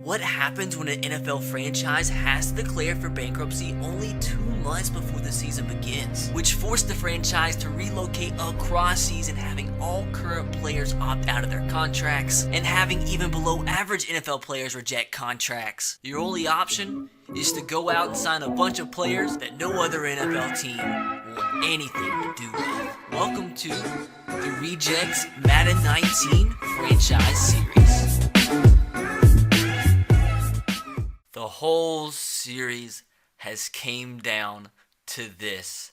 What happens when an NFL franchise has to declare for bankruptcy only 2 months before the season begins, which forced the franchise to relocate across season, having all current players opt out of their contracts and having even below average NFL players reject contracts? Your only option is to go out and sign a bunch of players that no other NFL team want anything to do with. Welcome to the Rejects Madden 19 franchise series. The whole series has came down to this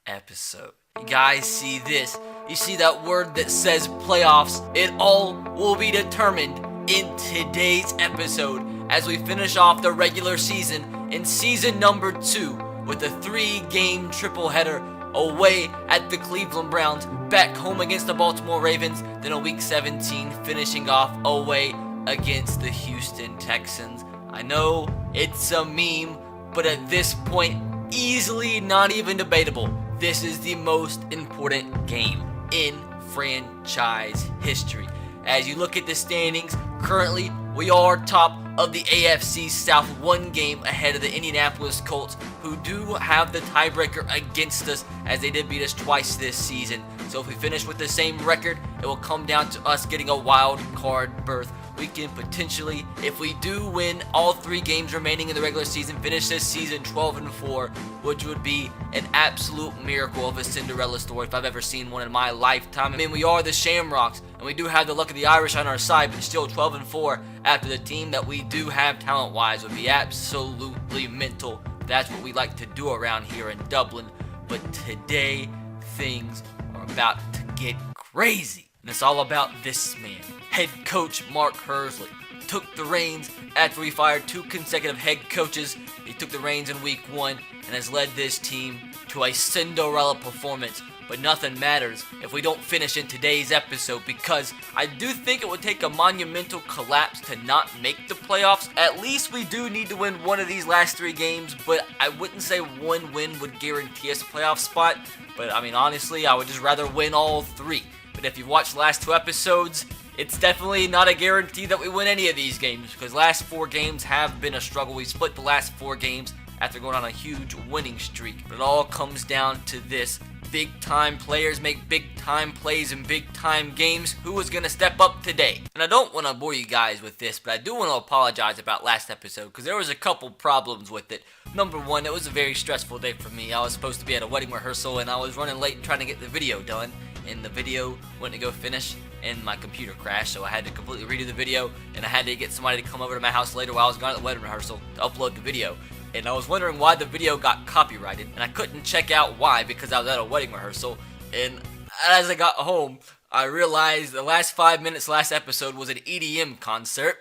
episode. You guys see this? You see that word that says playoffs? It all will be determined in today's episode as we finish off the regular season in season number 2 with a 3-game triple header away at the Cleveland Browns, back home against the Baltimore Ravens, then a week 17 finishing off away against the Houston Texans. I know it's a meme, but at this point, easily not even debatable. This is the most important game in franchise history. As you look at the standings, currently we are top of the AFC South, 1 game ahead of the Indianapolis Colts, who do have the tiebreaker against us as they did beat us twice this season. So if we finish with the same record, it will come down to us getting a wild card berth. We can potentially, if we do win all 3 games remaining in the regular season, finish this season 12-4, which would be an absolute miracle of a Cinderella story if I've ever seen one in my lifetime. I mean, we are the Shamrocks, and we do have the luck of the Irish on our side, but still 12-4 after the team that we do have talent-wise would be absolutely mental. That's what we like to do around here in Dublin. But today, things are about to get crazy. And it's all about this man. Head coach Mark Hersley took the reins after we fired 2 consecutive head coaches. He took the reins in week 1 and has led this team to a Cinderella performance. But nothing matters if we don't finish in today's episode, because I do think it would take a monumental collapse to not make the playoffs. At least we do need to win one of these last 3 games, but I wouldn't say 1 win would guarantee us a playoff spot. But I mean, honestly, I would just rather win all 3. But if you've watched the last 2 episodes, it's definitely not a guarantee that we win any of these games, because last 4 games have been a struggle. We split the last 4 games after going on a huge winning streak. But it all comes down to this. Big time players make big time plays in big time games. Who is going to step up today? And I don't want to bore you guys with this, but I do want to apologize about last episode, because there was a couple problems with it. Number 1, it was a very stressful day for me. I was supposed to be at a wedding rehearsal, and I was running late trying to get the video done. And the video went to go finish, and my computer crashed, so I had to completely redo the video, and I had to get somebody to come over to my house later while I was gone at the wedding rehearsal to upload the video. And I was wondering why the video got copyrighted, and I couldn't check out why, because I was at a wedding rehearsal. And as I got home, I realized the last 5 minutes last episode was an EDM concert.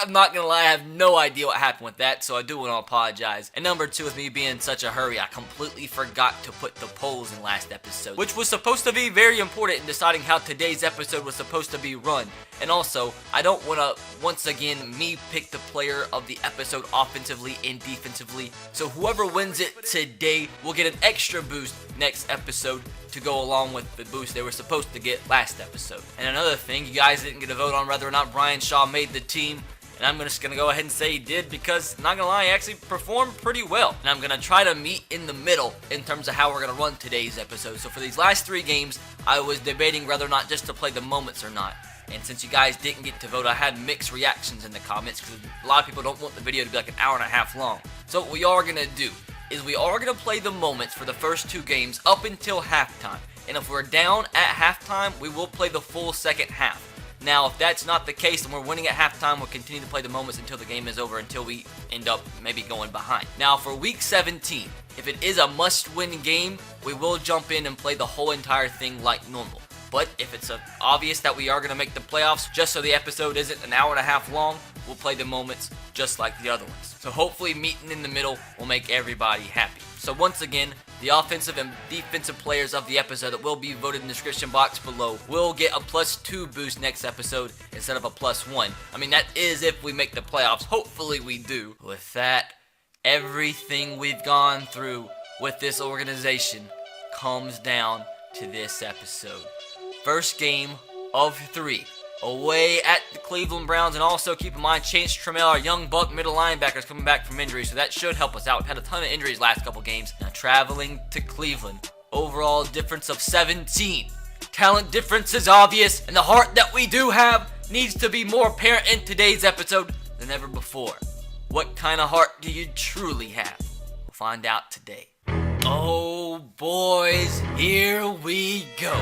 I'm not gonna lie, I have no idea what happened with that, so I do want to apologize. And number 2, with me being in such a hurry, I completely forgot to put the polls in last episode, which was supposed to be very important in deciding how today's episode was supposed to be run. And also, I don't want to, once again, me pick the player of the episode offensively and defensively. So whoever wins it today will get an extra boost next episode to go along with the boost they were supposed to get last episode. And another thing, you guys didn't get a vote on whether or not Brian Shaw made the team. And I'm just going to go ahead and say he did, because, not going to lie, he actually performed pretty well. And I'm going to try to meet in the middle in terms of how we're going to run today's episode. So for these last 3 games, I was debating whether or not just to play the moments or not. And since you guys didn't get to vote, I had mixed reactions in the comments, because a lot of people don't want the video to be like an hour and a half long. So what we are going to do is we are going to play the moments for the first 2 games up until halftime. And if we're down at halftime, we will play the full second half. Now, if that's not the case and we're winning at halftime, we'll continue to play the moments until the game is over, until we end up maybe going behind. Now, for week 17, if it is a must-win game, we will jump in and play the whole entire thing like normal. But if it's obvious that we are going to make the playoffs, just so the episode isn't an hour and a half long, we'll play the moments just like the other ones. So hopefully meeting in the middle will make everybody happy. So once again, the offensive and defensive players of the episode that will be voted in the description box below will get a +2 boost next episode instead of a +1. I mean, that is if we make the playoffs. Hopefully we do. With that, everything we've gone through with this organization comes down to this episode. First game of 3. away at the Cleveland Browns. And also keep in mind, Chance Trammell, our young buck middle linebacker, is coming back from injury, so that should help us out. We've had a ton of injuries last couple games. Now traveling to Cleveland, overall difference of 17. Talent difference is obvious, and the heart that we do have needs to be more apparent in today's episode than ever before. What kind of heart do you truly have? We'll find out today. Oh boys, here we go.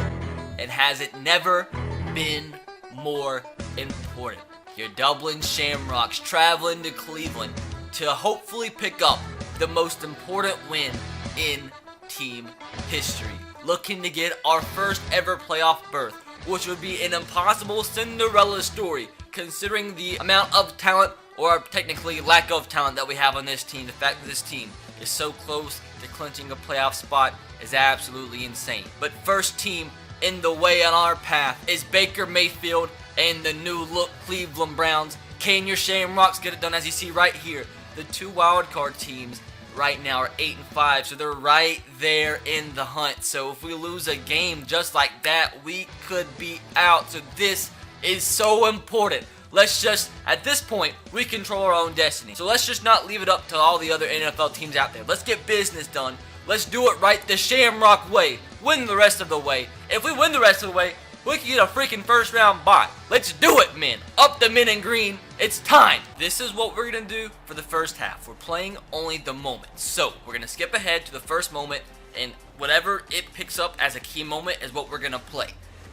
And has it never been more important? Your Dublin Shamrocks traveling to Cleveland to hopefully pick up the most important win in team history. Looking to get our first ever playoff berth, which would be an impossible Cinderella story considering the amount of talent, or technically lack of talent, that we have on this team. The fact that this team is so close to clinching a playoff spot is absolutely insane. But first team in the way on our path is Baker Mayfield and the new look Cleveland Browns. Can your Shamrocks get it done? As you see right here, the two wildcard teams right now are 8-5, so they're right there in the hunt. So if we lose a game just like that, we could be out. So this is so important. Let's just, at this point, we control our own destiny. So let's just not leave it up to all the other NFL teams out there. Let's get business done. Let's do it right the Shamrock way. Win the rest of the way. If we win the rest of the way, we can get a freaking first round bye. Let's do it, men. Up the men in green. It's time. This is what we're going to do for the first half. We're playing only the moment. So we're going to skip ahead to the first moment, and whatever it picks up as a key moment is what we're going to play.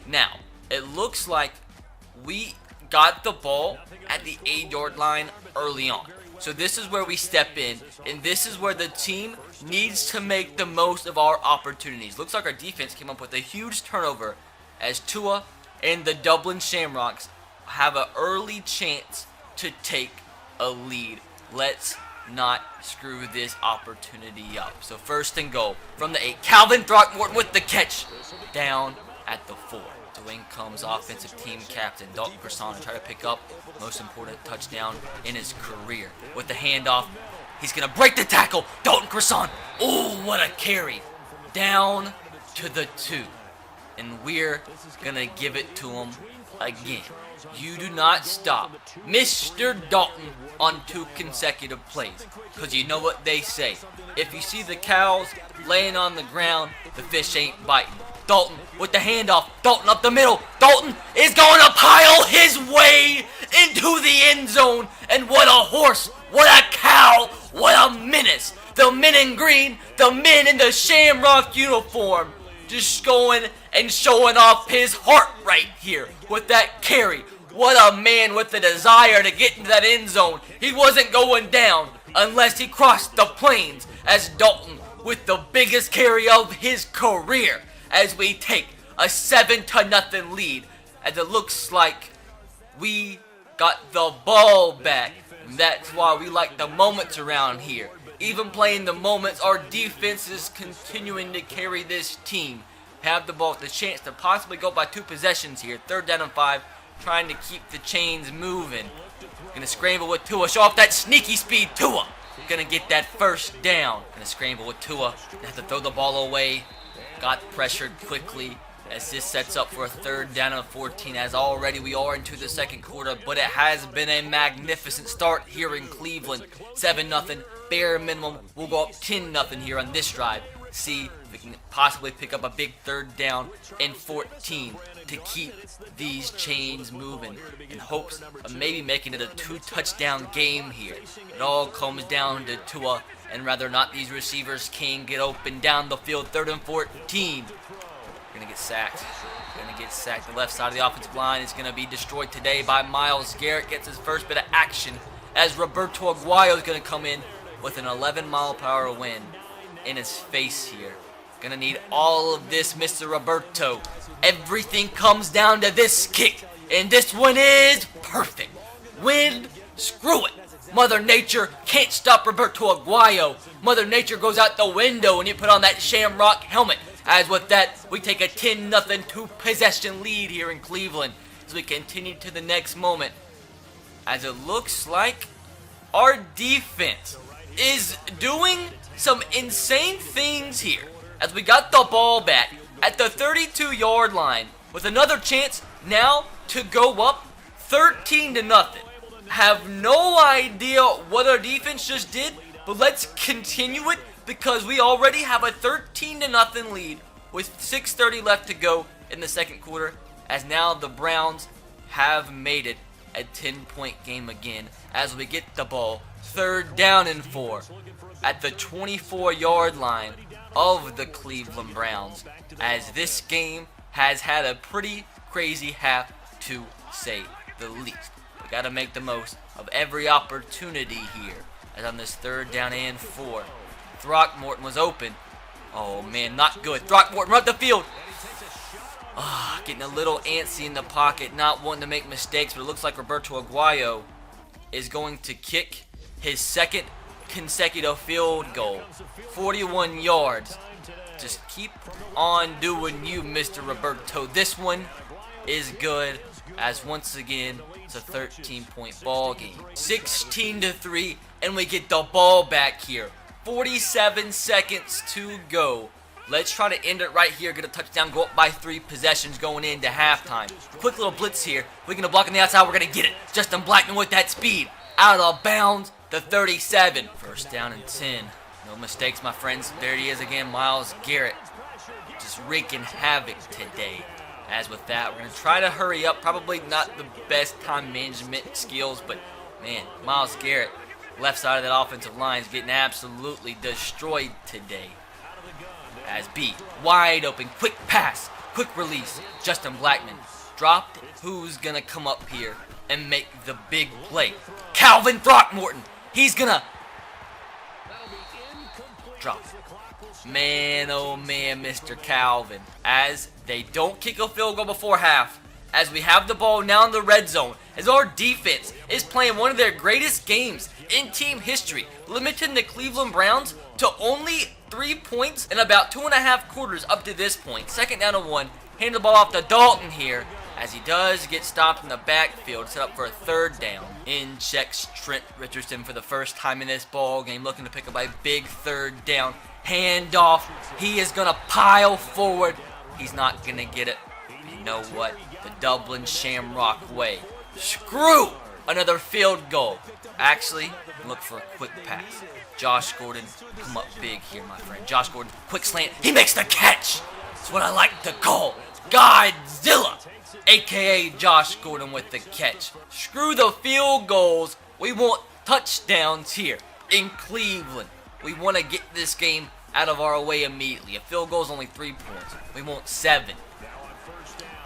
Now, it looks like we got the ball at the 8-yard line early on. So this is where we step in, and this is where the team needs to make the most of our opportunities. Looks like our defense came up with a huge turnover as Tua and the Dublin Shamrocks have an early chance to take a lead. Let's not screw this opportunity up. So first and goal from the 8. Calvin Throckmorton with the catch down at the 4. So in comes offensive team captain Dalton Croissant to try to pick up most important touchdown in his career. With the handoff, he's going to break the tackle. Dalton Croissant. Oh, what a carry. Down to the 2. And we're going to give it to him again. You do not stop Mr. Dalton on 2 consecutive plays. Because you know what they say. If you see the cows laying on the ground, the fish ain't biting. Dalton with the handoff. Dalton up the middle. Dalton is going to pile his way into the end zone. And what a horse. What a cow. What a menace. The men in green. The men in the Shamrock uniform. Just going and showing off his heart right here with that carry. What a man with the desire to get into that end zone. He wasn't going down unless he crossed the plains, as Dalton with the biggest carry of his career, as we take a 7-0 lead, as it looks like we got the ball back. That's why we like the moments around here. Even playing the moments, our defense is continuing to carry this team. Have the ball with the chance to possibly go by 2 possessions here. 3rd down and 5, trying to keep the chains moving. Gonna scramble with Tua, show off that sneaky speed. Tua gonna get that first down. Gonna scramble with Tua, have to throw the ball away. Got pressured quickly as this sets up for a 3rd down and 14, as already we are into the second quarter, but it has been a magnificent start here in Cleveland. 7-0, bare minimum. We'll go up 10-0 here on this drive. See if we can possibly pick up a big 3rd down and 14 to keep these chains moving in hopes of maybe making it a 2-touchdown game here. It all comes down to Tua and whether or not these receivers can get open down the field. 3rd and 14. Gonna get sacked. The left side of the offensive line is gonna be destroyed today by Myles Garrett. Gets his first bit of action as Roberto Aguayo is gonna come in with an 11-mile-per-hour wind in his face here. Gonna need all of this, Mr. Roberto. Everything comes down to this kick, and this one is perfect. Wind, screw it. Mother Nature can't stop Roberto Aguayo. Mother Nature goes out the window when you put on that Shamrock helmet. As with that, we take a 10-0 2-possession lead here in Cleveland as we continue to the next moment. As it looks like our defense is doing some insane things here. As we got the ball back at the 32-yard line with another chance now to go up 13-0. Have no idea what our defense just did, but let's continue it because we already have a 13-0 lead with 6:30 left to go in the second quarter, as now the Browns have made it a 10-point game again as we get the ball 3rd down and 4 at the 24-yard line of the Cleveland Browns, as this game has had a pretty crazy half to say the least. We got to make the most of every opportunity here, as on this 3rd down and 4, Throckmorton was open. Oh man, not good. Throckmorton run up the field. Getting a little antsy in the pocket, not wanting to make mistakes, but it looks like Roberto Aguayo is going to kick his 2nd consecutive field goal. 41 yards. Just keep on doing you, Mr. Roberto. This one is good, as once again, it's a 13-point ball game. 16-3, and we get the ball back here. 47 seconds to go. Let's try to end it right here, get a touchdown, go up by 3 possessions going into halftime. Quick little blitz here. We're going to block on the outside, we're going to get it. Justin Blackman with that speed. Out of bounds, the 37. 1st down and 10. No mistakes, my friends. There he is again, Myles Garrett. Just wreaking havoc today. As with that, we're going to try to hurry up. Probably not the best time management skills, but man, Myles Garrett, left side of that offensive line, is getting absolutely destroyed today. As B, wide open, quick pass, quick release. Justin Blackman dropped. Who's going to come up here and make the big play? Calvin Throckmorton. He's going to drop it. Man, oh man, Mr. Calvin. As they don't kick a field goal before half, as we have the ball now in the red zone, as our defense is playing one of their greatest games in team history, limiting the Cleveland Browns to only 3 points in about 2.5 quarters up to this point. 2nd down and 1. Hand the ball off to Dalton here, as he does get stopped in the backfield, set up for a 3rd down. In checks Trent Richardson for the first time in this ball game, looking to pick up a big 3rd down. Handoff. He is going to pile forward. He's not going to get it. You know what? The Dublin Shamrock way. Screw another field goal. Actually, look for a quick pass. Josh Gordon, come up big here, my friend. Josh Gordon, quick slant. He makes the catch. That's what I like to call Godzilla, a.k.a. Josh Gordon with the catch. Screw the field goals. We want touchdowns here in Cleveland. We want to get this game out of our way immediately. A field goal is only 3 points. We want 7.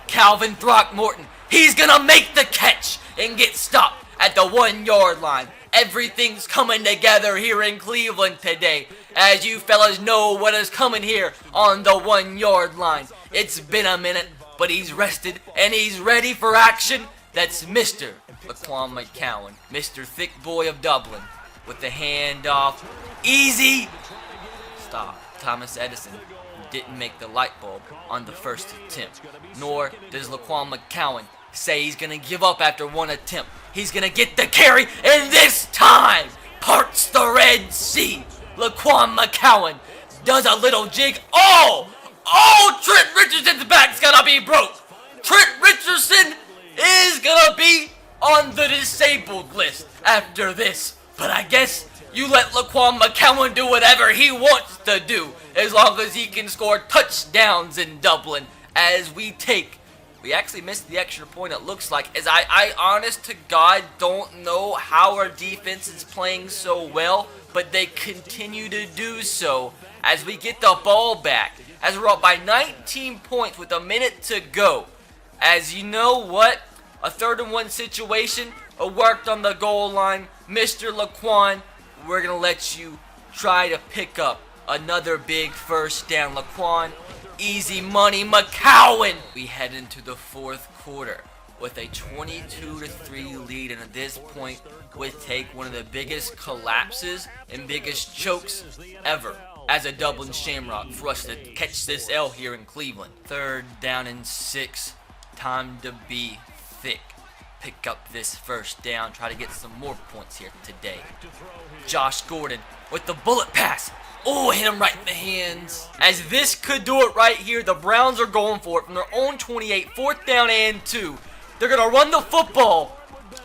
Calvin Throckmorton, he's going to make the catch and get stopped at the 1-yard line. Everything's coming together here in Cleveland today, as you fellas know what is coming here on the 1-yard line. It's been a minute, but he's rested and he's ready for action. That's Mr. Laquan McCowan, Mr. Thick Boy of Dublin, with the handoff. Easy. Stop. Thomas Edison didn't make the light bulb on the first attempt, nor does Laquan McCowan say he's going to give up after 1 attempt. He's going to get the carry, and this time parts the Red Sea. Laquan McCowan does a little jig. Oh, Trent Richardson's back's going to be broke. Trent Richardson is going to be on the disabled list after this. But I guess you let Laquan McCowan do whatever he wants to do, as long as he can score touchdowns in Dublin, as we actually missed the extra point, it looks like, as I honest to God don't know how our defense is playing so well, but they continue to do so as we get the ball back, as we're up by 19 points with a minute to go. As you know what, a 3rd and 1 situation, worked on the goal line. Mr. Laquan, we're going to let you try to pick up another big 1st down. Laquan, easy money. McCowan. We head into the 4th quarter with a 22-3 lead, and at this point would take one of the biggest collapses and biggest chokes ever as a Dublin Shamrock for us to catch this L here in Cleveland. 3rd down and 6. Time to be thick. Pick up this 1st down. Try to get some more points here today. Josh Gordon with the bullet pass. Oh, hit him right in the hands. As this could do it right here. The Browns are going for it from their own 28. 4th down and 2. They're gonna run the football.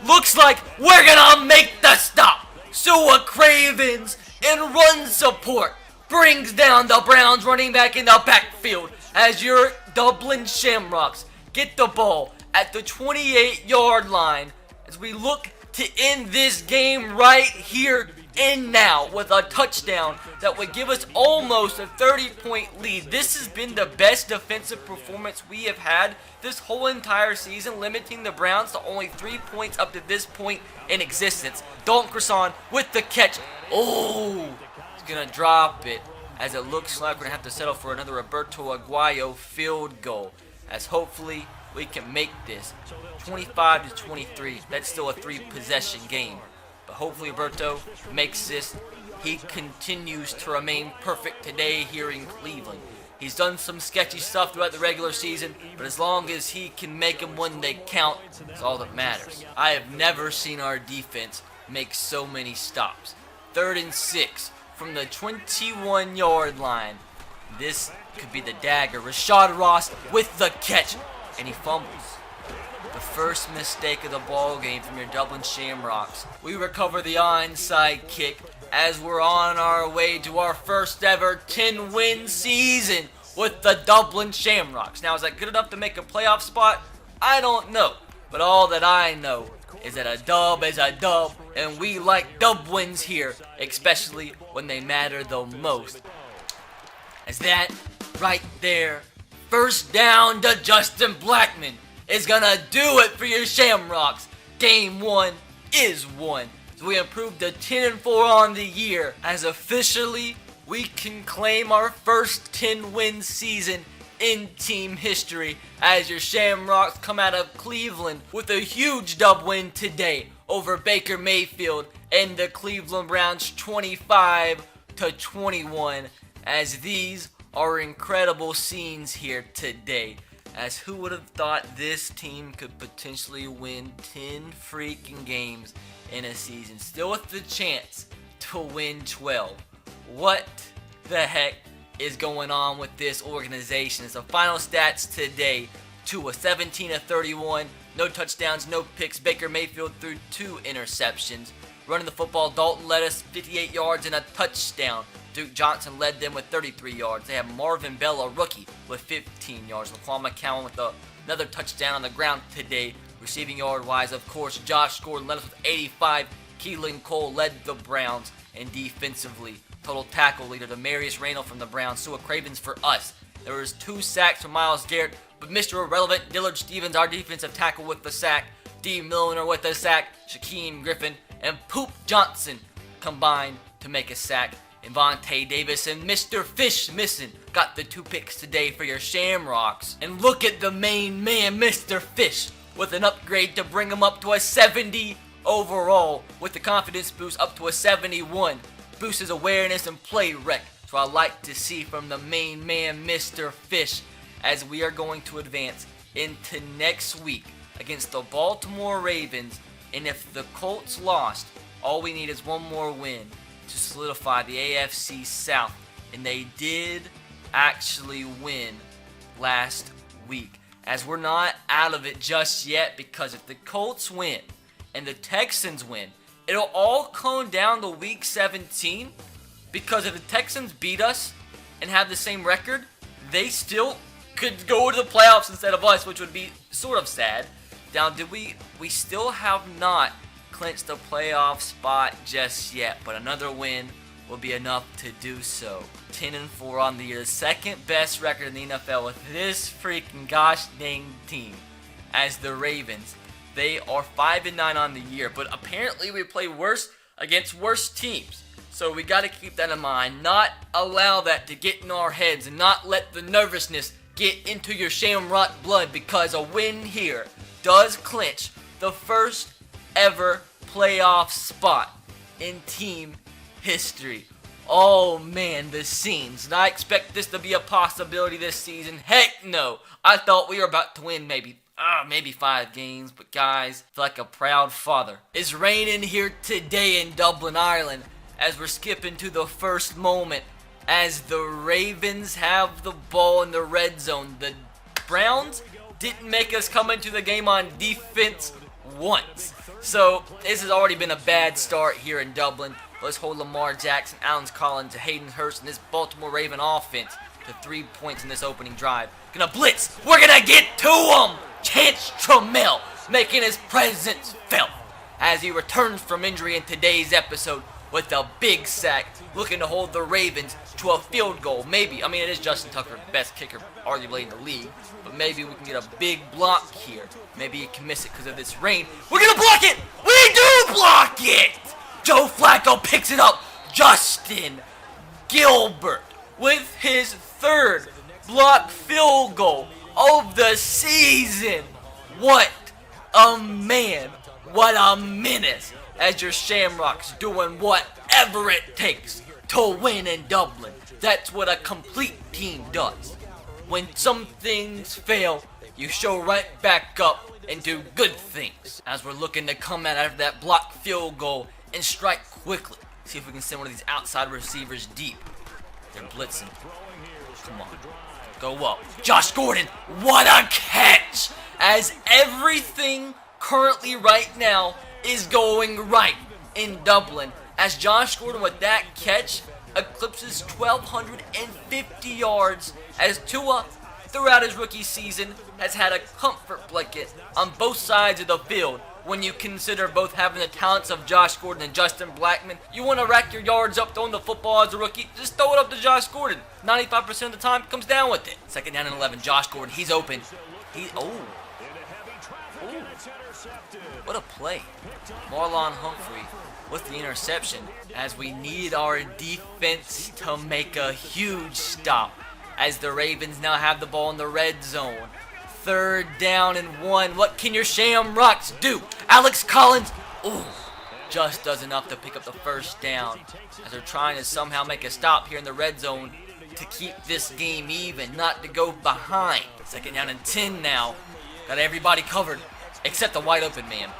Looks like we're gonna make the stop. So a Cravens and run support brings down the Browns running back in the backfield as your Dublin Shamrocks get the ball at the 28-yard line as we look to end this game right here and now with a touchdown that would give us almost a 30-point lead. This has been the best defensive performance we have had this whole entire season, limiting the Browns to only 3 points up to this point in existence. Dalton Croissant with the catch. Oh, he's going to drop it as it looks like we're going to have to settle for another Roberto Aguayo field goal, as hopefully we can make this 25-23. That's still a 3-possession game. But hopefully Roberto makes this. He continues to remain perfect today here in Cleveland. He's done some sketchy stuff throughout the regular season, but as long as he can make them when they count, it's all that matters. I have never seen our defense make so many stops. 3rd and 6 from the 21-yard line. This could be the dagger. Rashad Ross with the catch, and he fumbles. The first mistake of the ball game from your Dublin Shamrocks. We recover the onside kick as we're on our way to our first ever 10-win season with the Dublin Shamrocks. Now, is that good enough to make a playoff spot? I don't know. But all that I know is that a dub is a dub, and we like dub wins here, especially when they matter the most. As that right there, first down to Justin Blackman, is gonna do it for your Shamrocks. Game 1 is won. So we improved to 10-4 on the year, as officially we can claim our first 10-win season in team history, as your Shamrocks come out of Cleveland with a huge dub win today over Baker Mayfield and the Cleveland Browns 25-21, as these are incredible scenes here today. As who would have thought this team could potentially win 10 freaking games in a season, still with the chance to win 12. What the heck is going on with this organization? So final stats today: Tua 17-31, no touchdowns, no picks. Baker Mayfield threw 2 interceptions. Running the football, Dalton led us 58 yards and a touchdown. Duke Johnson led them with 33 yards. They have Marvin Bell, a rookie, with 15 yards. LaQuan McCowan with another touchdown on the ground today. Receiving yard-wise, of course, Josh Gordon led us with 85. Keelan Cole led the Browns. And defensively, total tackle leader Demarius Randall from the Browns. So a Cravens for us. There was 2 sacks from Myles Garrett, but Mr. Irrelevant, Dillard Stevens, our defensive tackle, with the sack. D. Milliner with the sack. Shaquem Griffin and Poop Johnson combined to make a sack. And Vontae Davis and Mr. Fish missing got the 2 picks today for your Shamrocks. And look at the main man, Mr. Fish, with an upgrade to bring him up to a 70 overall, with the confidence boost up to a 71. Boosts his awareness and play rec. So I like to see from the main man, Mr. Fish, as we are going to advance into next week against the Baltimore Ravens. And if the Colts lost, all we need is one more win to solidify the AFC South. And they did actually win last week, as we're not out of it just yet, because if the Colts win and the Texans win, it'll all come down to week 17, because if the Texans beat us and have the same record, they still could go to the playoffs instead of us, which would be sort of sad. Now, we still have not clinched the playoff spot just yet, but another win will be enough to do so. 10-4 on the year, the second best record in the NFL with this freaking gosh dang team, as the Ravens. They are 5-9 on the year, but apparently we play worse against worse teams. So we got to keep that in mind, not allow that to get in our heads, and not let the nervousness get into your Shamrock blood, because a win here does clinch the first ever playoff spot in team history. Oh man, the scenes. Did I expect this to be a possibility this season? Heck no. I thought we were about to win maybe 5 games, but guys, I feel like a proud father is reigning here today in Dublin, Ireland, as we're skipping to the first moment, as the Ravens have the ball in the red zone. The Browns didn't make us come into the game on defense once. So this has already been a bad start here in Dublin. Let's hold Lamar Jackson, Alan Collins, Hayden Hurst, and this Baltimore Raven offense to 3 points in this opening drive. Gonna blitz. We're gonna get to him. Chance Trammell making his presence felt as he returns from injury in today's episode with a big sack, looking to hold the Ravens to a field goal. Maybe, I mean, it is Justin Tucker, best kicker arguably in the league, but maybe we can get a big block here. Maybe he can miss it because of this rain. We're gonna block it. We do block it. Joe Flacco picks it up. Justin Gilbert with his third block field goal of the season. What a man. What a menace. As your Shamrocks doing whatever it takes to win in Dublin. That's what a complete team does. When some things fail, you show right back up and do good things. As we're looking to come out after that blocked field goal and strike quickly. See if we can send one of these outside receivers deep. They're blitzing. Come on. Go up. Josh Gordon, what a catch! As everything currently right now is going right in Dublin. As Josh Gordon with that catch eclipses 1,250 yards. As Tua, throughout his rookie season, has had a comfort blanket on both sides of the field. When you consider both having the talents of Josh Gordon and Justin Blackmon, you want to rack your yards up throwing the football as a rookie, just throw it up to Josh Gordon. 95% of the time, comes down with it. Second down and 11, Josh Gordon, he's open. What a play. Marlon Humphrey with the interception, as we need our defense to make a huge stop, as the Ravens now have the ball in the red zone. Third down and 1. What can your Shamrocks do? Alex Collins, just does enough to pick up the first down, as they're trying to somehow make a stop here in the red zone to keep this game even, not to go behind. Second down and 10 now. Got everybody covered except the wide open man.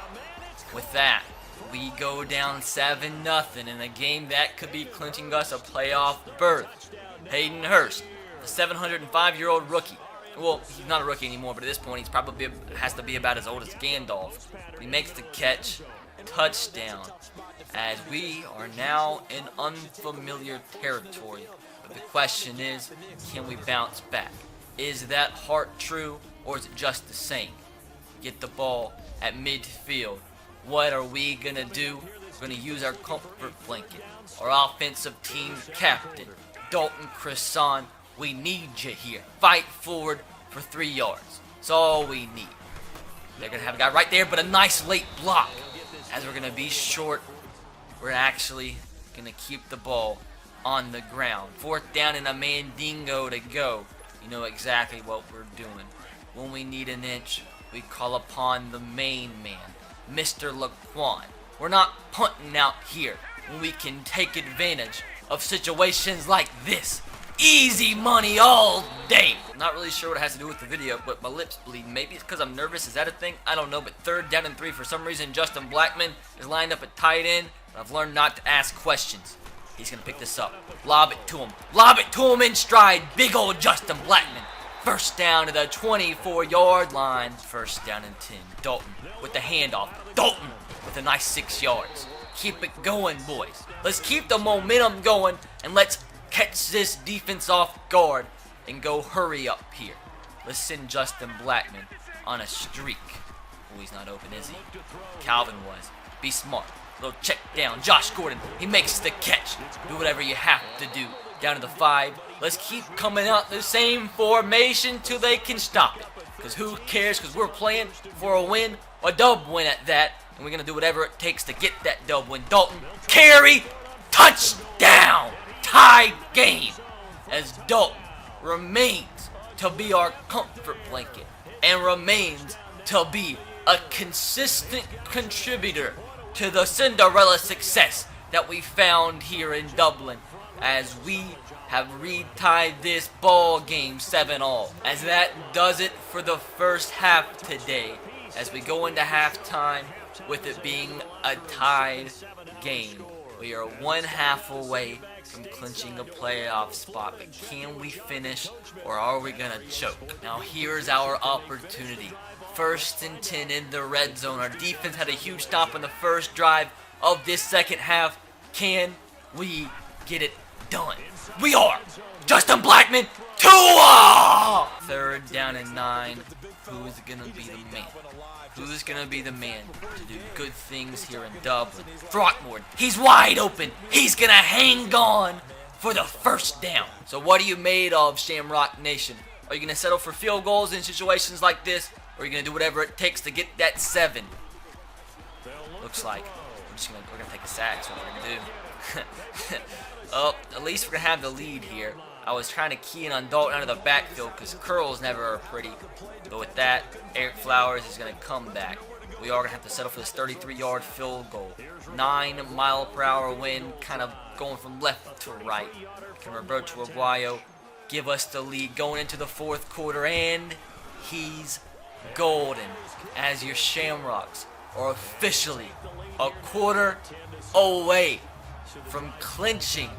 With that, we go down 7-0 in a game that could be clinching us a playoff berth. Hayden Hurst, the 705-year-old rookie. Well, he's not a rookie anymore, but at this point, he's probably has to be about as old as Gandalf. He makes the catch, touchdown, as we are now in unfamiliar territory. But the question is, can we bounce back? Is that heart true, or is it just the same? Get the ball at midfield. What are we gonna do? We're gonna use our comfort blanket. Our offensive team captain, Dalton Cresson. We need you here. Fight forward for 3 yards. That's all we need. They're going to have a guy right there, but a nice late block. As we're going to be short, we're actually going to keep the ball on the ground. Fourth down and a mandingo to go. You know exactly what we're doing. When we need an inch, we call upon the main man, Mr. Laquan. We're not punting out here when we can take advantage of situations like this. Easy money all day. Not really sure what it has to do with the video, but my lips bleed. Maybe it's because I'm nervous. Is that a thing? I don't know. But third down and 3, for some reason, Justin Blackmon is lined up at tight end. I've learned not to ask questions. He's going to pick this up. Lob it to him. Lob it to him in stride. Big old Justin Blackmon. First down to the 24-yard line. First down and 10. Dalton with the handoff. Dalton with a nice 6 yards. Keep it going, boys. Let's keep the momentum going, and let's catch this defense off guard and go hurry up here. Let's send Justin Blackmon on a streak. Oh, he's not open, is he? Calvin was. Be smart. Little check down. Josh Gordon, he makes the catch. Do whatever you have to do. Down to the 5. Let's keep coming out the same formation till they can stop it. Because who cares? Because we're playing for a win, a dub win at that. And we're going to do whatever it takes to get that dub win. Dalton, carry, touchdown. Tie game, as Dalton remains to be our comfort blanket and remains to be a consistent contributor to the Cinderella success that we found here in Dublin, as we have retied this ball game 7-all. As that does it for the first half today, as we go into halftime with it being a tied game. We are 1/2 away from clinching a playoff spot, but can we finish or are we gonna choke? Now here's our opportunity. 1st and 10 in the red zone. Our defense had a huge stop on the first drive of this second half. Can we get it done? We are! Justin Blackman, Tua! 3rd down and 9. Who's gonna be the man? Who's gonna be the man to do good things here in Dublin? Throckmorton, he's wide open. He's gonna hang on for the 1st down. So what are you made of, Shamrock Nation? Are you gonna settle for field goals in situations like this? Or are you gonna do whatever it takes to get that 7? Looks like we're gonna take a sack. That's what we're gonna do. Oh, at least we're gonna have the lead here. I was trying to key in on Dalton out of the backfield because curls never are pretty. But with that, Eric Flowers is going to come back. We are going to have to settle for this 33-yard field goal. 9-mile-per-hour wind, kind of going from left to right. Can Roberto Aguayo give us the lead going into the 4th quarter, and he's golden as your Shamrocks are officially a quarter away from clinching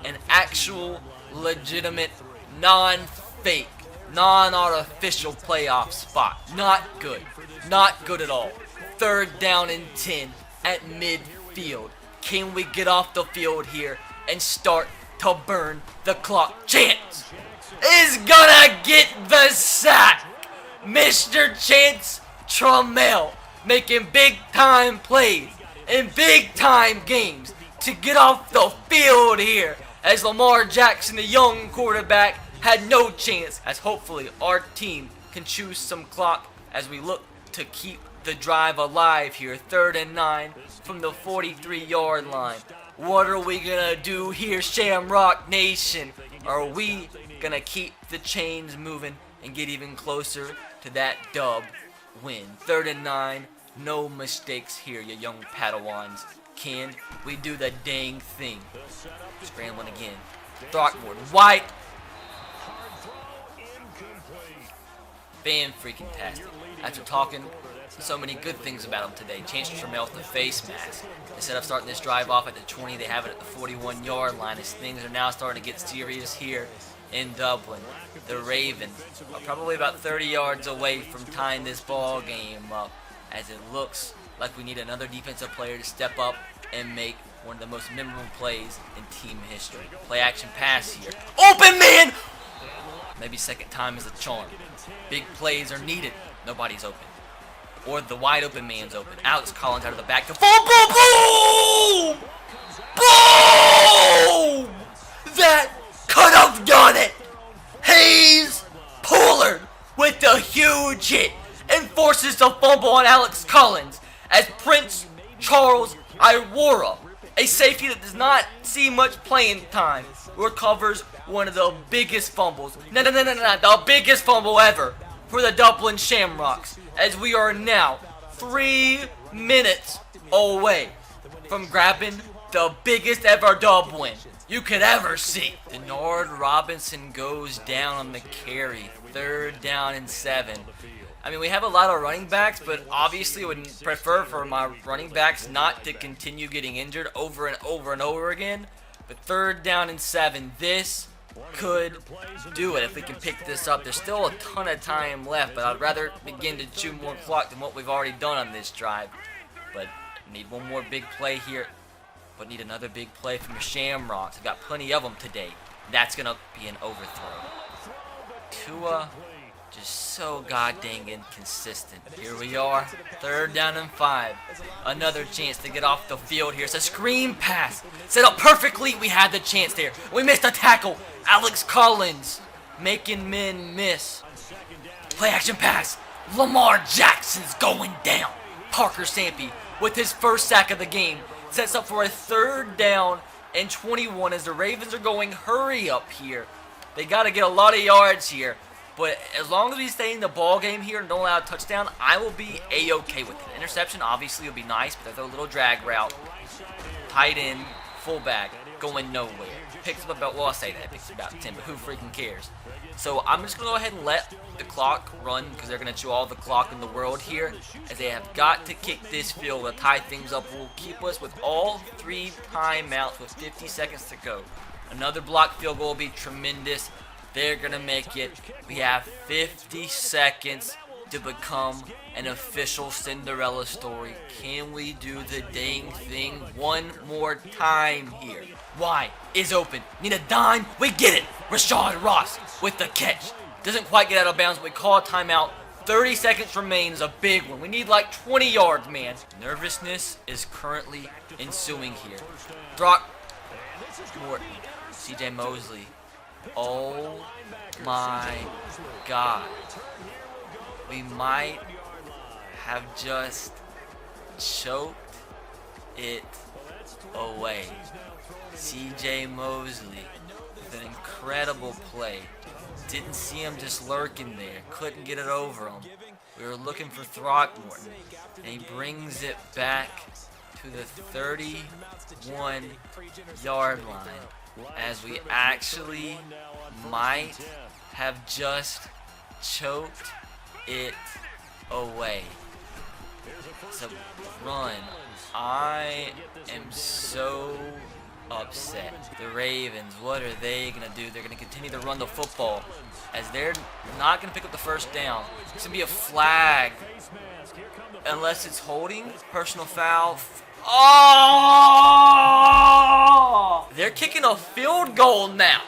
an actual, legitimate, non-fake, non-artificial playoff spot. Not good. Not good at all. 3rd down and 10 at midfield. Can we get off the field here and start to burn the clock? Chance is gonna get the sack. Mr. Chance Trammell making big-time plays in big-time games to get off the field here, as Lamar Jackson, the young quarterback, had no chance, as hopefully our team can choose some clock as we look to keep the drive alive here. 3rd and 9 from the 43-yard line. What are we gonna do here, Shamrock Nation? Are we gonna keep the chains moving and get even closer to that dub win? 3rd and 9, no mistakes here, you young Padawans. Can we do the dang thing? Scrambling again. Throckmorton, White. Fan-freaking-tastic. After talking so many good things about him today, Chance Trammell with the face mask. Instead of starting this drive off at the 20, they have it at the 41-yard line, as things are now starting to get serious here in Dublin. The Ravens are probably about 30 yards away from tying this ball game up, as it looks like we need another defensive player to step up and make one of the most memorable plays in team history. Play action pass here. Open man! Maybe 2nd time is a charm. Big plays are needed. Nobody's open. Or the wide open man's open. Alex Collins out of the back. Boom, boom, boom! Boom! That could have done it! Hayes Pollard with the huge hit and forces the fumble on Alex Collins as Prince Charles Iwara, a safety that does not see much playing time, recovers one of the biggest fumbles. No, the biggest fumble ever for the Dublin Shamrocks, as we are now 3 minutes away from grabbing the biggest ever dub win you could ever see. Denard Robinson goes down on the carry. 3rd down and 7. I mean, we have a lot of running backs, but obviously would prefer for my running backs not to continue getting injured over and over and over again. But 3rd down and 7, this could do it if we can pick this up. There's still a ton of time left, but I'd rather begin to chew more clock than what we've already done on this drive. But need one more big play here, but need another big play from the Shamrocks. I've got plenty of them today. That's going to be an overthrow. Tua, just so goddamn inconsistent. Here we are, 3rd down and 5. Another chance to get off the field here. It's a screen pass. Set up perfectly. We had the chance there. We missed a tackle. Alex Collins making men miss. Play action pass. Lamar Jackson's going down. Parker Sampe with his 1st sack of the game sets up for a 3rd down and 21 as the Ravens are going hurry up here. They got to get a lot of yards here. But as long as we stay in the ball game here and don't allow a touchdown, I will be A-okay with it. Interception obviously will be nice, but there's a little drag route. Tight end fullback going nowhere. Picks up about, well, I'll say that, it picks up about 10, but who freaking cares? So I'm just going to go ahead and let the clock run, because they're going to chew all the clock in the world here, as they have got to kick this field to tie things up. Will keep us with all 3 timeouts with 50 seconds to go. Another block field goal will be tremendous. They're going to make it. We have 50 seconds to become an official Cinderella story. Can we do the dang thing one more time here? Y is open. Need a dime. We get it. Rashad Ross with the catch. Doesn't quite get out of bounds, but we call a timeout. 30 seconds remains, a big one. We need like 20 yards, man. Nervousness is currently ensuing here. Throckmorton, CJ Mosley. Oh my God. We might have just choked it away. CJ Mosley with an incredible play. Didn't see him just lurking there. Couldn't get it over him. We were looking for Throckmorton. And he brings it back to the 31-yard line. As we actually might have just choked it away. It's a run. I am so upset. The Ravens, what are they going to do? They're going to continue to run the football, as they're not going to pick up the first down. It's going to be a flag, unless it's holding. Personal foul. Oh! They're kicking a field goal now.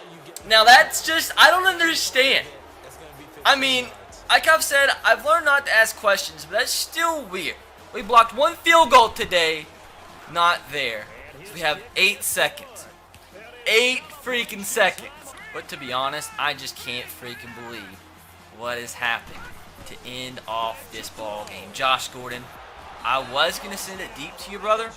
Now that's just, I don't understand. I mean, like I've said, I've learned not to ask questions, but that's still weird. We blocked 1 field goal today, not there. So we have 8 seconds. 8 freaking seconds. But to be honest, I just can't freaking believe what is happening to end off this ball game. Josh Gordon, I was going to send it deep to you, brother,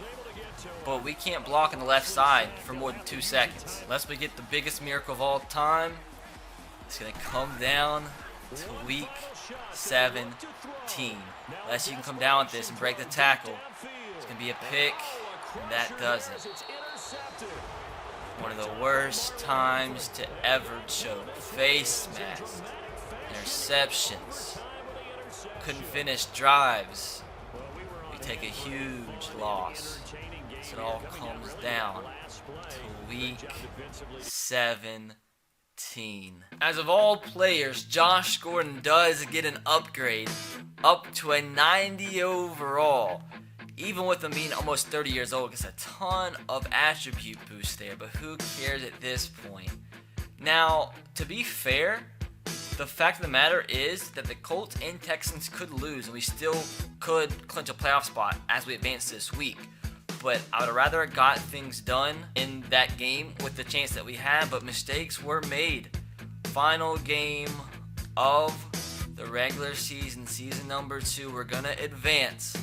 but we can't block on the left side for more than 2 seconds. Unless we get the biggest miracle of all time, it's going to come down to week 17. Unless you can come down with this and break the tackle, it's going to be a pick, and that does it. One of the worst times to ever choke. Face mask, interceptions, couldn't finish drives. We take a huge loss. So it all comes down to week 17. As of all players, Josh Gordon does get an upgrade up to a 90 overall. Even with him being almost 30 years old, gets a ton of attribute boost there, but who cares at this point? Now, to be fair, the fact of the matter is that the Colts and Texans could lose, and we still could clinch a playoff spot as we advance this week. But I would have rather got things done in that game with the chance that we had, but mistakes were made. Final game of the regular season, season number 2, we're going to advance.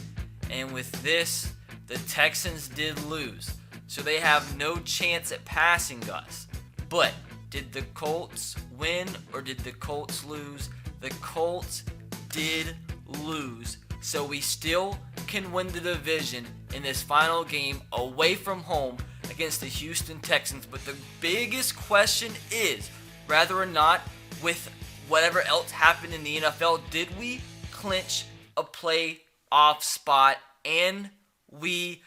And with this, the Texans did lose, so they have no chance at passing us. But did the Colts win or did the Colts lose? The Colts did lose, so we still can win the division in this final game away from home against the Houston Texans. But the biggest question is, whether or not, with whatever else happened in the NFL, did we clinch a playoff spot? And we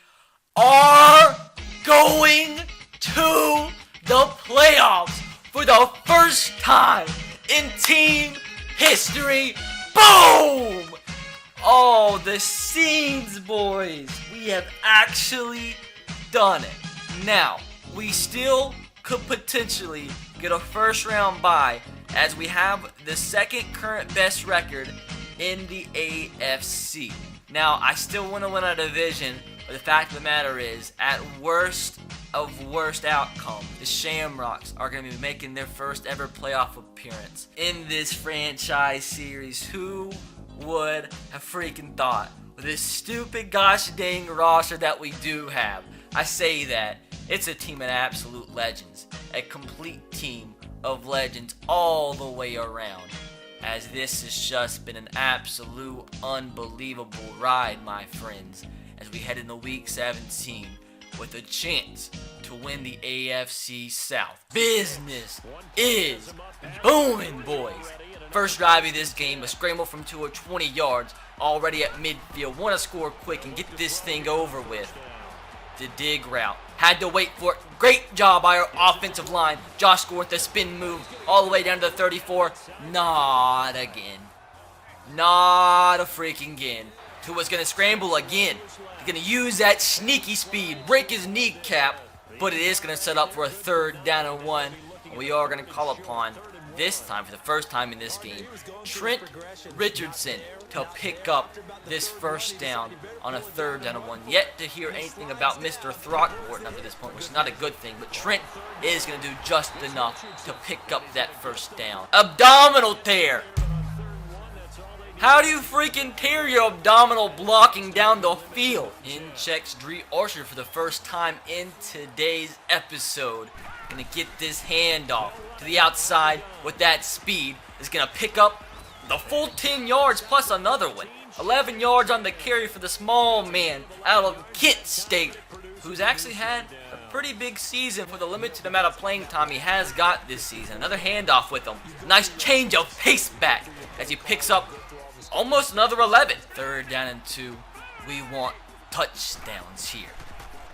are going to the playoffs for the first time in team history. Boom! Oh, the scenes, boys. We have actually done it. Now, we still could potentially get a first round bye, as we have the second current best record in the AFC. Now, I still want to win our division, but the fact of the matter is, at worst of worst outcome, the Shamrocks are going to be making their first ever playoff appearance in this franchise series. Who would have freaking thought? With this stupid gosh dang roster that we do have, I say that, it's a team of absolute legends. A complete team of legends all the way around. As this has just been an absolute unbelievable ride, my friends, as we head into week 17. with a chance to win the AFC South. Business is booming, boys. First drive of this game, a scramble from Tua 20 yards, already at midfield. Want to score quick and get this thing over with. The dig route. Had to wait for it. Great job by our offensive line. Josh Gore with the spin move all the way down to the 34. Not again. Not a freaking again. Tua's going to scramble again. He's going to use that sneaky speed, break his kneecap, but it is going to set up for a 3rd down and 1. We are going to call upon, this time, for the first time in this game, Trent Richardson to pick up this 1st down on a 3rd down and 1. Yet to hear anything about Mr. Throckmorton up to this point, which is not a good thing, but Trent is going to do just enough to pick up that 1st down. Abdominal tear! How do you freaking tear your abdominal blocking down the field? In checks Dre Archer for the first time in today's episode. Gonna get this handoff to the outside with that speed. Is gonna pick up the full 10 yards plus another one. 11 yards on the carry for the small man out of Kent State, who's actually had a pretty big season for the limited amount of playing time he has got this season. Another handoff with him. Nice change of pace back as he picks up almost another 11. 3rd down and 2. We want touchdowns here.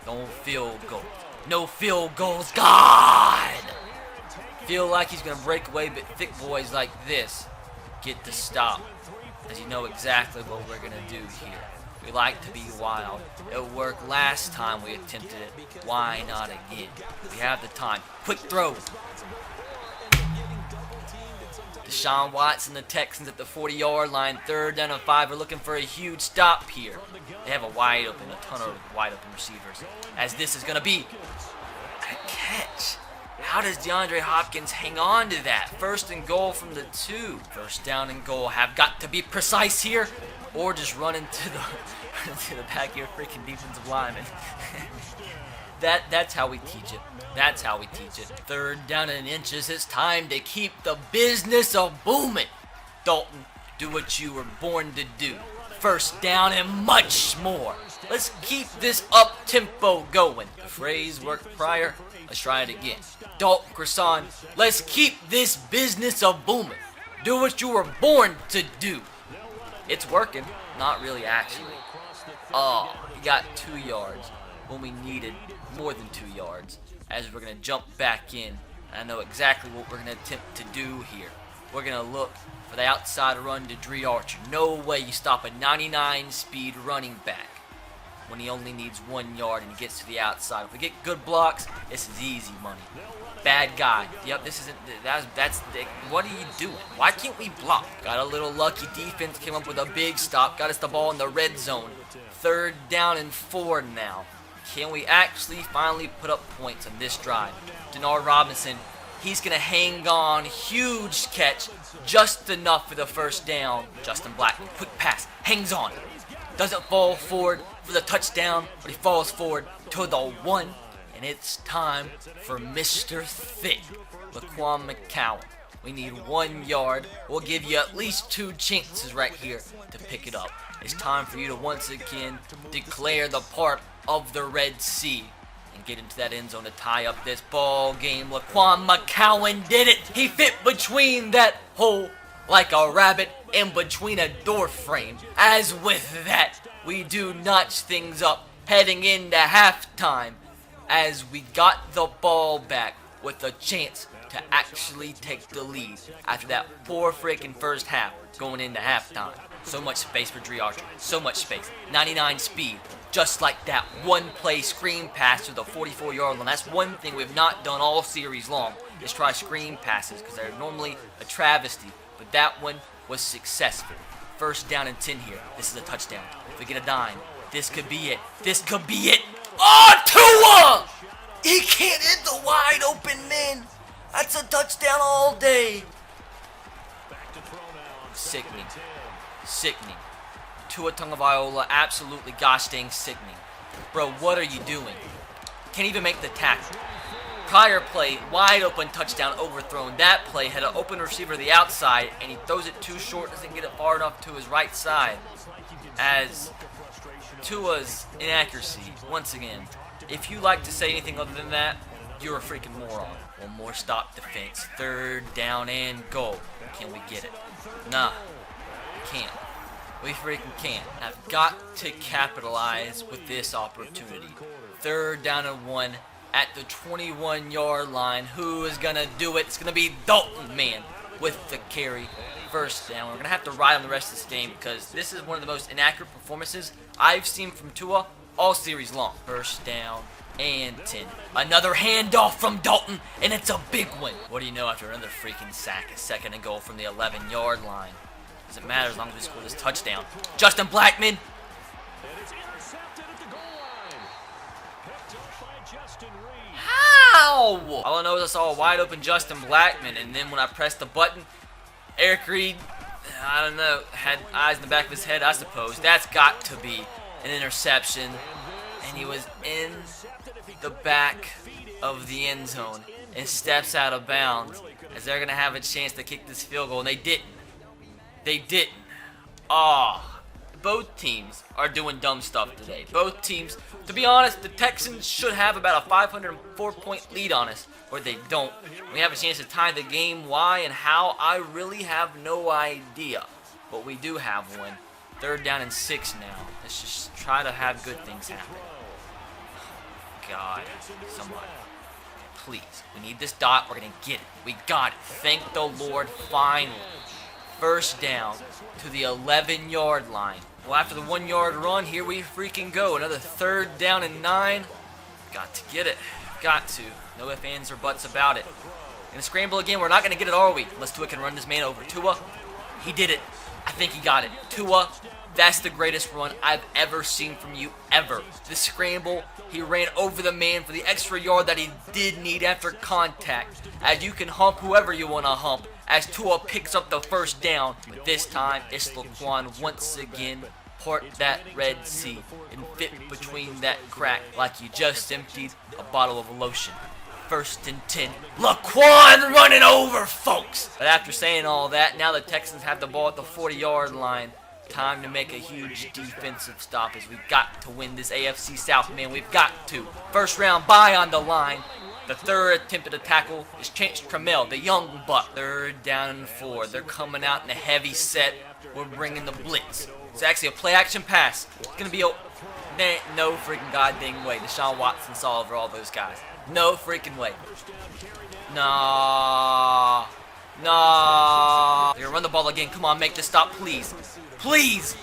No field goals. No field goals. God! Feel like he's going to break away, but thick boys like this get to stop, as you know exactly what we're going to do here. We like to be wild. It worked last time we attempted it. Why not again? We have the time. Quick throw. Deshaun Watson, the Texans at the 40-yard line, 3rd down and 5. We're looking for a huge stop here. They have a ton of wide open receivers. As this is going to be a catch. How does DeAndre Hopkins hang on to that? 1st and goal from the 2. 1st down and goal. Have got to be precise here, or just run into the back of your freaking defensive lineman. That's how we teach it. That's how we teach it. 3rd down and inches. It's time to keep the business of booming. Dalton, do what you were born to do. 1st down and much more. Let's keep this up tempo going. The phrase worked prior. Let's try it again. Dalton Croissant, let's keep this business of booming. Do what you were born to do. It's working. Not really, actually. Oh, he got 2 yards when we needed more than 2 yards. As we're going to jump back in. I know exactly what we're going to attempt to do here. We're going to look for the outside run to Dre Archer. No way you stop a 99 speed running back when he only needs 1 yard and he gets to the outside. If we get good blocks, this is easy money. Bad guy. Yep, this isn't. What are you doing? Why can't we block? Got a little lucky defense. Came up with a big stop. Got us the ball in the red zone. 3rd down and 4 now. Can we actually finally put up points on this drive? Denard Robinson, he's going to hang on. Huge catch. Just enough for the 1st down. Justin Black, quick pass. Hangs on. Doesn't fall forward for the touchdown, but he falls forward to the 1. And it's time for Mr. Thick, Laquan McCowan. We need 1 yard. We'll give you at least 2 chances right here to pick it up. It's time for you to once again declare the part of the Red Sea and get into that end zone to tie up this ball game. Laquan McCowan did it. He fit between that hole like a rabbit in between a door frame. As with that, we do notch things up heading into halftime as we got the ball back with a chance to actually take the lead after that poor freaking first half going into halftime. So much space for Dre Archer. So much space. 99 speed. Just like that one play screen pass to the 44-yard line. That's one thing we've not done all series long, is try screen passes, because they're normally a travesty. But that one was successful. 1st down and 10 here. This is a touchdown. If we get a dime, this could be it. This could be it. Oh, Tua! He can't hit the wide open man. That's a touchdown all day. Sickening. Sickening. Tua Tagovailoa, absolutely gosh dang sickening. Bro, what are you doing? Can't even make the tackle. Prior play, wide open touchdown overthrown. That play had an open receiver to the outside, and he throws it too short, doesn't get it far enough to his right side. As Tua's inaccuracy, once again, If you like to say anything other than that, you're a freaking moron. One more stop defense. 3rd down and goal. Can we get it? Nah, we can't. We freaking can't. I've got to capitalize with this opportunity. 3rd down and 1 at the 21-yard line. Who is going to do it? It's going to be Dalton, man, with the carry. 1st down. We're going to have to ride on the rest of this game because this is one of the most inaccurate performances I've seen from Tua all series long. 1st down and 10. Another handoff from Dalton, and it's a big one. What do you know after another freaking sack? A 2nd and goal from the 11-yard line. Doesn't matter as long as we score this touchdown. Justin Blackmon. How? All I know is I saw a wide open Justin Blackmon, and then when I pressed the button, Eric Reed, I don't know, had eyes in the back of his head, I suppose. That's got to be an interception. And he was in the back of the end zone and steps out of bounds as they're going to have a chance to kick this field goal, and they didn't. They didn't. Both teams are doing dumb stuff today. Both teams, to be honest, the Texans should have about a 504-point lead on us, or they don't. We have a chance to tie the game. Why and how, I really have no idea. But we do have one. 3rd down and 6 now. Let's just try to have good things happen. God, somebody. Please, we need this dot. We're going to get it. We got it. Thank the Lord, finally. 1st down to the 11-yard line. Well, after the 1-yard run, here we freaking go. Another 3rd down and 9. Got to get it. Got to. No ifs, ands, or buts about it. Gonna scramble again. We're not going to get it, are we? Unless Tua can run this man over. Tua, he did it. I think he got it. Tua, that's the greatest run I've ever seen from you, ever. The scramble, he ran over the man for the extra yard that he did need after contact. As you can hump whoever you want to hump. As Tua picks up the 1st down. But this time, it's Laquan once again. Part that Red Sea and fit between that crack like you just emptied a bottle of lotion. 1st and 10. Laquan running over, folks! But after saying all that, now the Texans have the ball at the 40-yard line. Time to make a huge defensive stop as we've got to win this AFC South, man. We've got to. 1st round bye on the line. The 3rd attempt at a tackle is Chance Trammell, the young buck. 3rd down and 4. They're coming out in a heavy set. We're bringing the blitz. It's actually a play-action pass. It's going to be there ain't no freaking goddamn way Deshaun Watson saw over all those guys. No freaking way. Nah. Nah. They're going to run the ball again. Come on, make this stop, please. Please.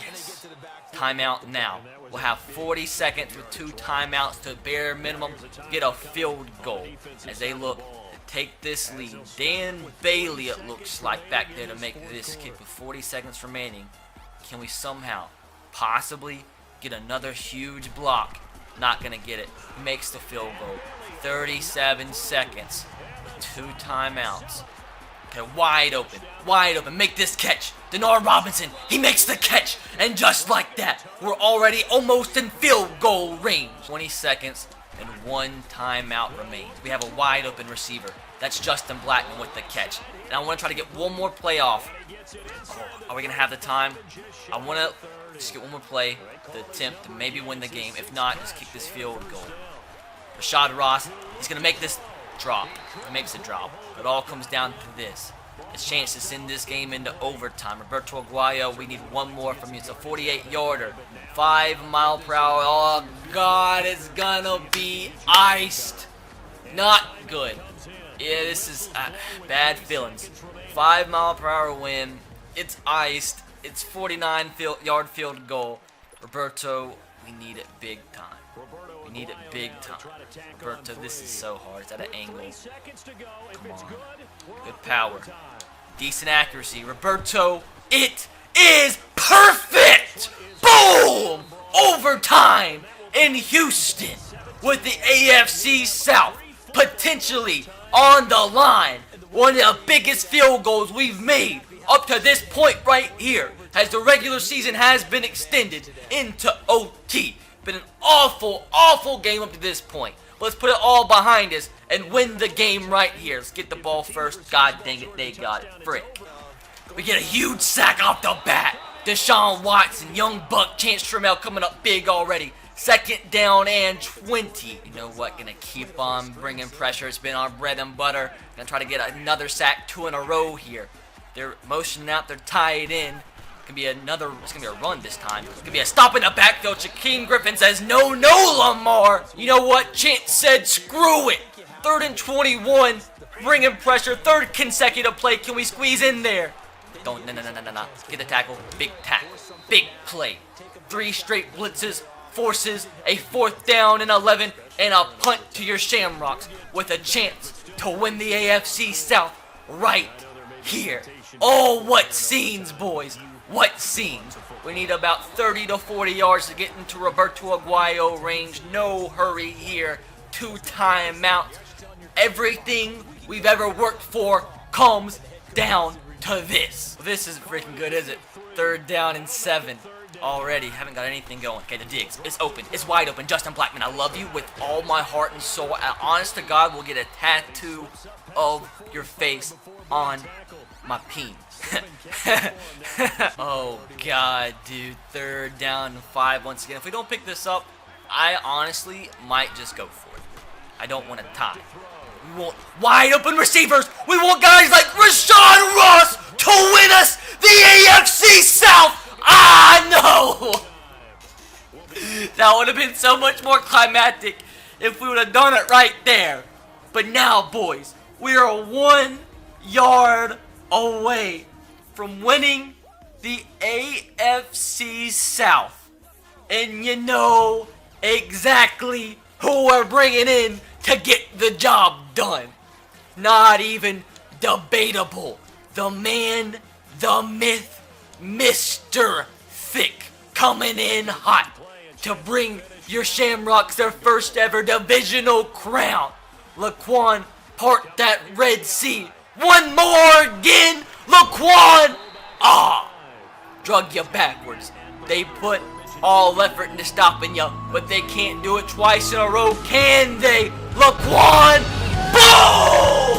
Yes. Timeout now. We'll have 40 seconds with 2 timeouts to bare minimum get a field goal as they look to take this lead. Dan Bailey, it looks like, back there to make this kick with 40 seconds remaining. Can we somehow, possibly, get another huge block? Not going to get it. Makes the field goal. 37 seconds. 2 timeouts. Okay, wide open. Wide open. Make this catch. Denard Robinson, he makes the catch. And just like that, we're already almost in field goal range. 20 seconds and 1 timeout remains. We have a wide open receiver. That's Justin Blackmon with the catch. And I want to try to get one more play off. Oh, are we going to have the time? I want to just get one more play to attempt to maybe win the game. If not, just kick this field goal. Rashad Ross, he's going to make this drop. He makes a drop. It all comes down to this. His chance to send this game into overtime. Roberto Aguayo, we need one more from you. It's a 48-yarder. 5 mile per hour. Oh, God, it's going to be iced. Not good. Yeah, this is bad feelings. 5 mile per hour win. It's iced. It's 49-yard field goal. Roberto, we need it big time. We need it big time. Roberto, this is so hard. It's at an angle. Come on. Good power. Decent accuracy. Roberto, it is perfect! Boom! Overtime in Houston with the AFC South potentially on the line. One of the biggest field goals we've made up to this point right here, as the regular season has been extended into OT. Been an awful, awful game up to this point. Let's put it all behind us and win the game right here. Let's get the ball first. God dang it, they got it. Frick. We get a huge sack off the bat. Deshaun Watson, young buck, Chance Trammell coming up big already. 2nd down and 20. You know what? Gonna keep on bringing pressure. It's been our bread and butter. Gonna try to get another sack, 2 in a row here. They're motioning out. They're tied in. It's gonna be a run this time. It's gonna be a stop in the backfield. Shaquem Griffin says, no, Lamar. You know what? Chance said, screw it. 3rd and 21. Bringing pressure. 3rd consecutive play. Can we squeeze in there? No. Get the tackle. Big tackle. Big play. 3 straight blitzes. Forces a 4th down and 11 and a punt to your Shamrocks with a chance to win the AFC South right here. Oh, what scenes, boys. What scenes. We need about 30 to 40 yards to get into Roberto Aguayo range. No hurry here. 2 timeouts. Everything we've ever worked for comes down to this. This isn't freaking good, is it? 3rd down and 7. Already haven't got anything going. Okay, the digs. It's open. It's wide open. Justin Blackman, I love you with all my heart and soul. Honest to God, we'll get a tattoo of your face on my peen. Oh, God, dude. 3rd down and 5 once again. If we don't pick this up, I honestly might just go for it. I don't want to tie. We want wide open receivers. We want guys like Rashawn Ross to win us the AFC South. No! That would have been so much more climactic if we would have done it right there. But now, boys, we are 1 yard away from winning the AFC South. And you know exactly who we're bringing in to get the job done. Not even debatable. The man, the myth, Mr. Thick, coming in hot to bring your Shamrocks their first ever divisional crown. Laquan, part that Red Sea. One more again, Laquan. Drug you backwards. They put all effort into stopping you, but they can't do it twice in a row, can they? Laquan, boom!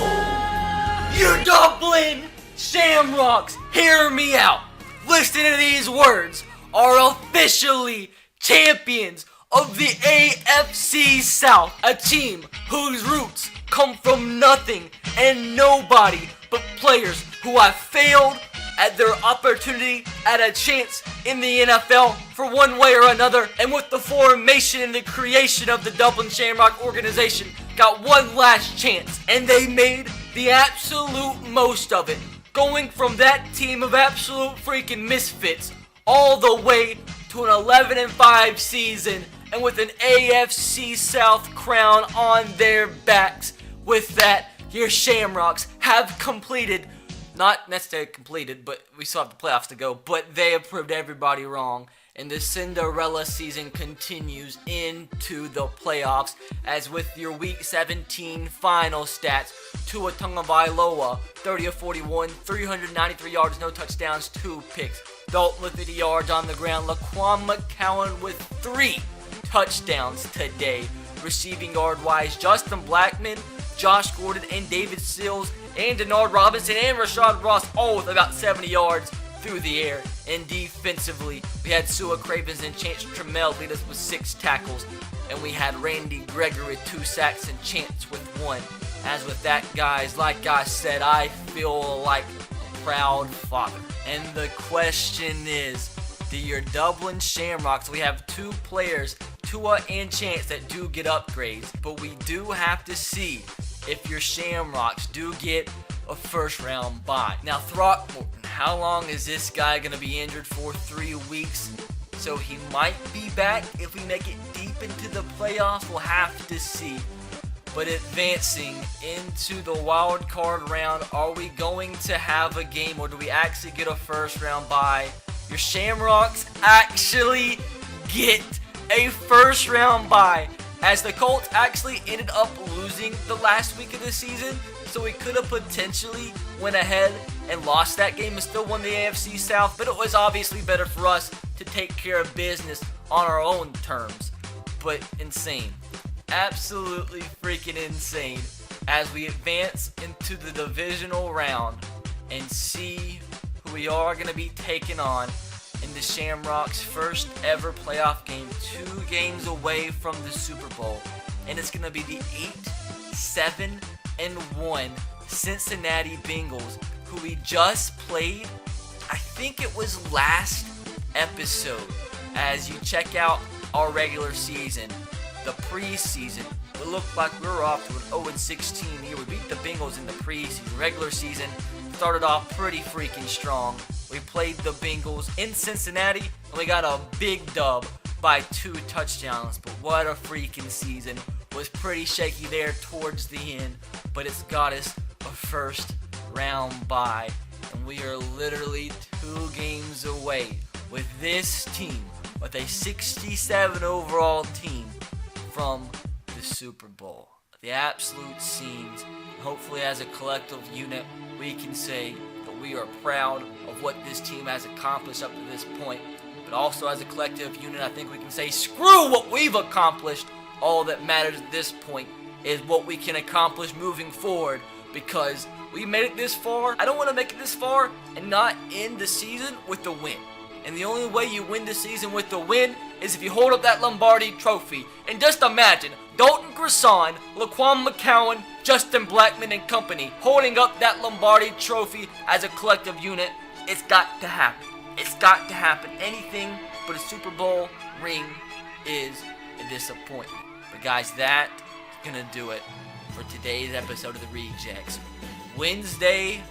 You Dublin Shamrocks, hear me out. Listen to these words, are officially champions of the AFC South, a team whose roots come from nothing and nobody but players who have failed at their opportunity at a chance in the NFL for one way or another, and with the formation and the creation of the Dublin Shamrock organization, got one last chance, and they made the absolute most of it. Going from that team of absolute freaking misfits all the way to an 11-5 season, and with an AFC South crown on their backs. With that, your Shamrocks have completed, not necessarily completed, but we still have the playoffs to go, but they have proved everybody wrong. And the Cinderella season continues into the playoffs, as with your Week 17 final stats, Tua Tagovailoa, 30 of 41, 393 yards, no touchdowns, 2 picks. Dalton with 50 yards on the ground. Laquan McCowan with 3 touchdowns today. Receiving yard-wise, Justin Blackman, Josh Gordon, and David Sills, and Denard Robinson, and Rashad Ross, all with about 70 yards through the air. And defensively, we had Sua Cravens and Chance Trammell lead us with 6 tackles. And we had Randy Gregory with 2 sacks and Chance with 1. As with that, guys, like I said, I feel like a proud father. And the question is, do your Dublin Shamrocks, we have 2 players, Tua and Chance, that do get upgrades. But we do have to see if your Shamrocks do get a first round bye. Now, Throckmorton, how long is this guy going to be injured for? 3 weeks. So he might be back if we make it deep into the playoffs. We'll have to see. But advancing into the wild card round, are we going to have a game, or do we actually get a first round bye? Your Shamrocks actually get a first round bye, as the Colts actually ended up losing the last week of the season. So we could have potentially went ahead and lost that game and still won the AFC South. But it was obviously better for us to take care of business on our own terms. But insane. Absolutely freaking insane as we advance into the divisional round and see who we are going to be taking on in the Shamrocks' first ever playoff game, 2 games away from the Super Bowl. And it's going to be the 8-7-1 Cincinnati Bengals, who we just played, I think it was last episode. As you check out our regular season, the preseason, it looked like we were off to an 0-16 year. We beat the Bengals in the preseason. Regular season started off pretty freaking strong. We played the Bengals in Cincinnati, and we got a big dub by 2 touchdowns. But what a freaking season. Was pretty shaky there towards the end, but it's got us a first round bye. And we are literally 2 games away with this team, with a 67 overall team, from the Super Bowl. The absolute scenes. Hopefully as a collective unit, we can say that we are proud of what this team has accomplished up to this point. But also as a collective unit, I think we can say, screw what we've accomplished. All that matters at this point is what we can accomplish moving forward, because we made it this far. I don't want to make it this far and not end the season with the win. And the only way you win the season with the win is if you hold up that Lombardi trophy. And just imagine Dalton Grisson, Laquan McCowan, Justin Blackman and company holding up that Lombardi trophy as a collective unit. It's got to happen. It's got to happen. Anything but a Super Bowl ring is a disappointment. But guys, that's gonna do it for today's episode of the Rejects. Wednesday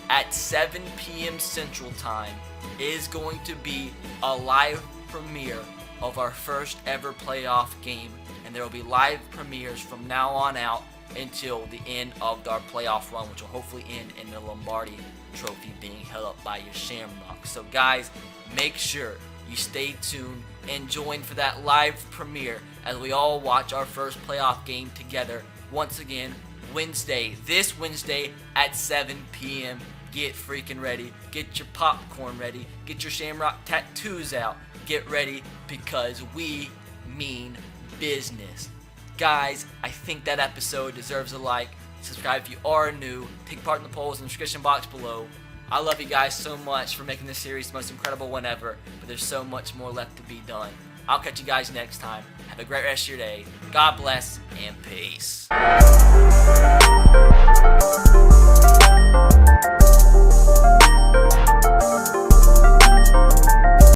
at 7 p.m. Central Time is going to be a live premiere of our first ever playoff game, and there will be live premieres from now on out until the end of our playoff run, which will hopefully end in the Lombardi trophy being held up by your Shamrocks. So guys, make sure you stay tuned and join for that live premiere as we all watch our first playoff game together. Once again, this Wednesday at 7 p.m. Get freaking ready. Get your popcorn ready. Get your Shamrock tattoos out. Get ready, because we mean business. Guys, I think that episode deserves a like. Subscribe if you are new. Take part in the polls in the description box below. I love you guys so much for making this series the most incredible one ever, but there's so much more left to be done. I'll catch you guys next time. Have a great rest of your day. God bless and peace.